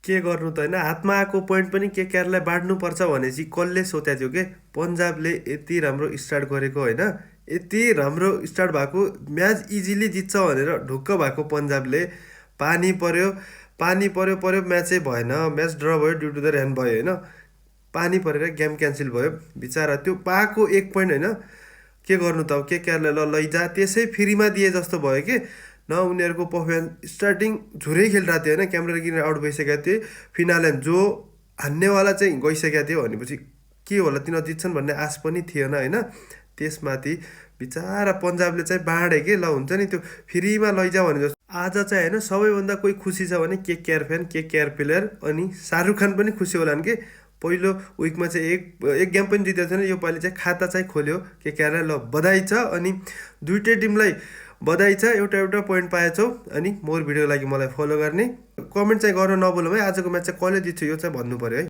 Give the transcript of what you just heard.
के गर्नु त होइन, हातमा आएको पोइन्ट पनि केकेआरलाई बाँड्नुपर्छ भनेपछि कसले सोचेको थियो के पन्जाबले यति राम्रो स्टार्ट गरेको होइन, यति राम्रो स्टार्ट भएको म्याच इजिली जित्छ भनेर ढुक्क भएको पन्जाबले पानी पर्यो पानी पर्यो पर्यो म्याचै भएन, म्याच ड्र भयो ड्यु टु द ऱ्यान भयो होइन, पानी परेर गेम क्यान्सल भयो बिचरा त्यो पाएको एक पोइन्ट होइन। के गर्नु त अब केकेआरलाई लैजा त्यसै फ्रीमा दिए जस्तो भयो कि न उनीहरूको पर्फर्मेन्स स्टार्टिङ झुरै खेलिरहेको थियो होइन, क्यामेरा किनेर आउट भइसकेको थियो, फिनाले जो हान्नेवाला चाहिँ गइसकेको थियो भनेपछि के होला तिनीहरू जित्छन् भन्ने आश पनि थिएन होइन। त्यसमाथि बिचरा पन्जाबले चाहिँ बाँडे के ल हुन्छ नि त्यो फ्रीमा लैजा भने जस्तो। आज चाहिँ होइन सबैभन्दा कोही खुसी छ भने केकेआर फ्यान केकेआर प्लेयर अनि शाहरुख खान पनि खुसी होलान् कि पहिलो विकमा चाहिँ एक गेम पनि जितेको थिएन, योपालि चाहिँ खाता चाहिँ खोल्यो केकेआरलाई, ल बधाई छ। अनि दुइटै टिमलाई बधाई छ, एउटा एउटा पोइन्ट पाएछौ। अनि मोर भिडियोको लागि मलाई फलो गर्ने कमेन्ट चाहिँ गर्न नभुलौँ है, आजको म्याच चाहिँ कसले जित्छ यो चाहिँ भन्नु पऱ्यो है।